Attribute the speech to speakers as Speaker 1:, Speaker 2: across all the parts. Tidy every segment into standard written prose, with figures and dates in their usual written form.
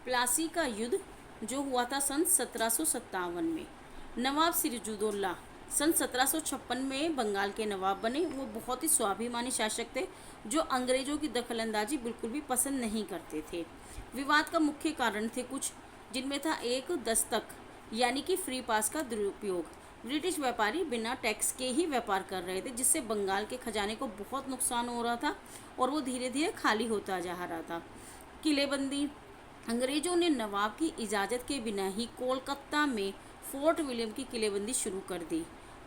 Speaker 1: प्लासी का युद्ध जो हुआ था सन 1757 में। नवाब सिराजुद्दौला सन 1756 में बंगाल के नवाब बने। वो बहुत ही स्वाभिमानी शासक थे जो अंग्रेजों की दखलंदाजी बिल्कुल भी पसंद नहीं करते थे। विवाद का मुख्य कारण थे कुछ, जिनमें था एक दस्तक यानी कि फ्री पास का दुरुपयोग। ब्रिटिश व्यापारी बिना टैक्स के ही व्यापार कर रहे थे, जिससे बंगाल के खजाने को बहुत नुकसान हो रहा था और वो धीरे धीरे खाली होता जा रहा था। किलेबंदी, अंग्रेजों ने नवाब की इजाज़त के बिना ही कोलकाता में फोर्ट विलियम की किलेबंदी शुरू कर दी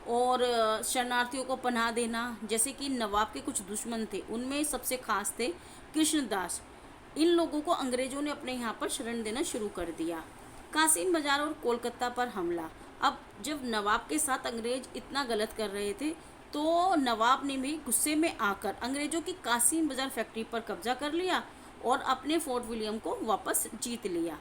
Speaker 1: और शरणार्थियों को पनाह देना। जैसे कि नवाब के कुछ दुश्मन थे, उनमें सबसे खास थे कृष्णदास। इन लोगों को अंग्रेजों ने अपने यहाँ पर शरण देना शुरू कर दिया। कासिम बाजार और कोलकाता पर हमला। अब जब नवाब के साथ अंग्रेज इतना गलत कर रहे थे तो नवाब ने भी गुस्से में आकर अंग्रेजों की कासिम बाजार फैक्ट्री पर कब्जा कर लिया और अपने फोर्ट विलियम को वापस जीत लिया।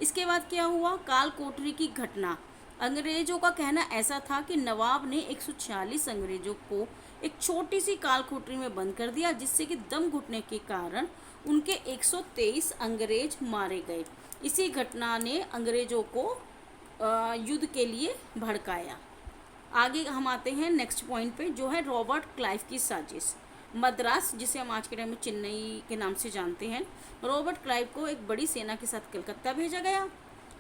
Speaker 1: इसके बाद क्या हुआ, काल कोठरी की घटना। अंग्रेजों का कहना ऐसा था कि नवाब ने 146 अंग्रेजों को एक छोटी सी काल कोठरी में बंद कर दिया, जिससे कि दम घुटने के कारण उनके 123 अंग्रेज मारे गए। इसी घटना ने अंग्रेजों को युद्ध के लिए भड़काया। आगे हम आते हैं नेक्स्ट पॉइंट पे, जो है रॉबर्ट क्लाइव की साजिश। मद्रास, जिसे हम आज के टाइम में चेन्नई के नाम से जानते हैं, रॉबर्ट क्लाइव को एक बड़ी सेना के साथ कलकत्ता भेजा गया।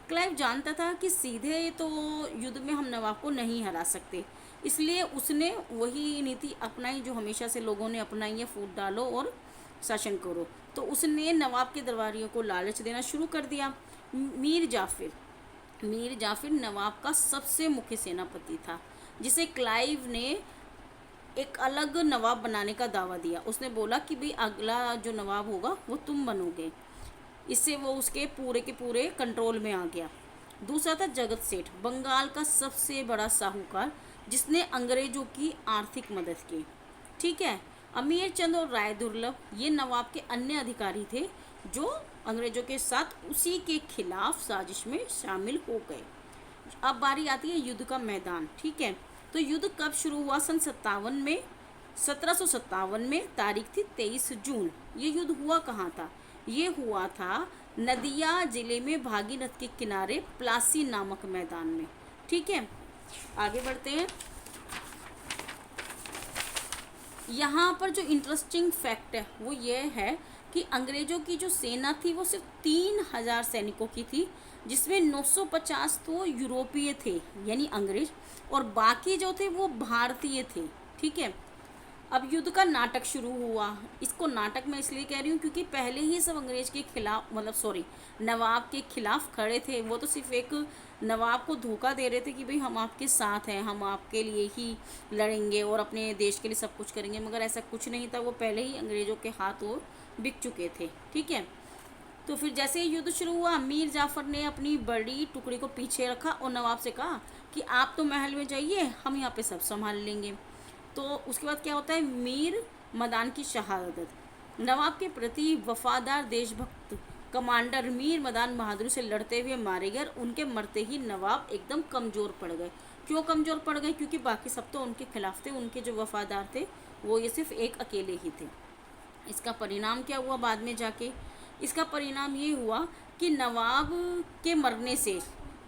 Speaker 1: क्लाइव जानता था कि सीधे तो युद्ध में हम नवाब को नहीं हरा सकते, इसलिए उसने वही नीति अपनाई जो हमेशा से लोगों ने अपनाई है, फूट डालो और शासन करो। तो उसने नवाब के दरबारियों को लालच देना शुरू कर दिया। मीर जाफिर नवाब का सबसे मुख्य सेनापति था, जिसे क्लाइव ने एक अलग नवाब बनाने का दावा दिया। उसने बोला कि भाई अगला जो नवाब होगा वो तुम बनोगे। इससे वो उसके पूरे के पूरे कंट्रोल में आ गया। दूसरा था जगत सेठ, बंगाल का सबसे बड़ा साहूकार, जिसने अंग्रेजों की आर्थिक मदद की। ठीक है। अमीर चंद और राय दुर्लभ ये नवाब के अन्य अधिकारी थे जो अंग्रेजों के साथ उसी के खिलाफ साजिश में शामिल हो गए। अब बारी आती है युद्ध का मैदान। ठीक है। तो युद्ध कब शुरू हुआ, सन 1757 में, तारीख थी 23 जून। ये युद्ध हुआ कहाँ था, ये हुआ था नदिया जिले में भागीरथ के किनारे प्लासी नामक मैदान में। ठीक है। आगे बढ़ते हैं। यहाँ पर जो इंटरेस्टिंग फैक्ट है वो ये है कि अंग्रेजों की जो सेना थी वो सिर्फ 3000 सैनिकों की थी, जिसमें 950 तो यूरोपीय थे यानी अंग्रेज, और बाकी जो थे वो भारतीय थे। ठीक है। अब युद्ध का नाटक शुरू हुआ। इसको नाटक मैं इसलिए कह रही हूँ क्योंकि पहले ही सब अंग्रेज के खिलाफ, नवाब के खिलाफ खड़े थे। वो तो सिर्फ एक नवाब को धोखा दे रहे थे कि भाई हम आपके साथ हैं, हम आपके लिए ही लड़ेंगे और अपने देश के लिए सब कुछ करेंगे, मगर ऐसा कुछ नहीं था। वो पहले ही अंग्रेज़ों के हाथ वो बिक चुके थे। ठीक है। तो फिर जैसे ही युद्ध शुरू हुआ, मीर जाफर ने अपनी बड़ी टुकड़ी को पीछे रखा और नवाब से कहा कि आप तो महल में जाइए, हम यहाँ पे सब संभाल लेंगे। तो उसके बाद क्या होता है, मीर मदान की शहादत। नवाब के प्रति वफादार देशभक्त कमांडर मीर मदान बहादुर से लड़ते हुए मारे गए। उनके मरते ही नवाब एकदम कमज़ोर पड़ गए। क्यों कमज़ोर पड़ गए, क्योंकि बाकी सब तो उनके खिलाफ थे। उनके जो वफादार थे वो ये सिर्फ एक अकेले ही थे। इसका परिणाम क्या हुआ बाद में जाके, इसका परिणाम ये हुआ कि नवाब के मरने से,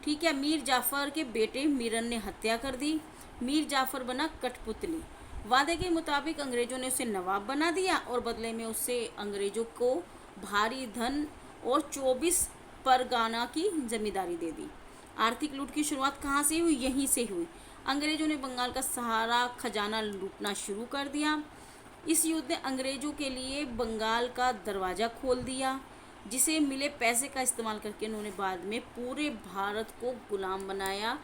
Speaker 1: ठीक है, मीर जाफ़र के बेटे मीरन ने हत्या कर दी। मीर जाफ़र बना कठपुतली। वादे के मुताबिक अंग्रेज़ों ने उसे नवाब बना दिया और बदले में उससे अंग्रेज़ों को भारी धन और 24 परगाना की जमींदारी दे दी। आर्थिक लूट की शुरुआत कहाँ से हुई, यहीं से हुई। अंग्रेज़ों ने बंगाल का सारा खजाना लूटना शुरू कर दिया। इस युद्ध ने अंग्रेज़ों के लिए बंगाल का दरवाज़ा खोल दिया, जिसे मिले पैसे का इस्तेमाल करके उन्होंने बाद में पूरे भारत को गुलाम बनाया।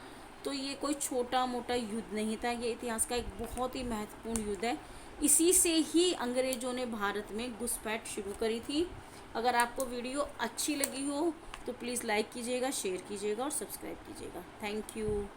Speaker 1: तो ये कोई छोटा मोटा युद्ध नहीं था, ये इतिहास का एक बहुत ही महत्वपूर्ण युद्ध है। इसी से ही अंग्रेज़ों ने भारत में घुसपैठ शुरू करी थी। अगर आपको वीडियो अच्छी लगी हो तो प्लीज़ लाइक कीजिएगा, शेयर कीजिएगा और सब्सक्राइब कीजिएगा। Thank you.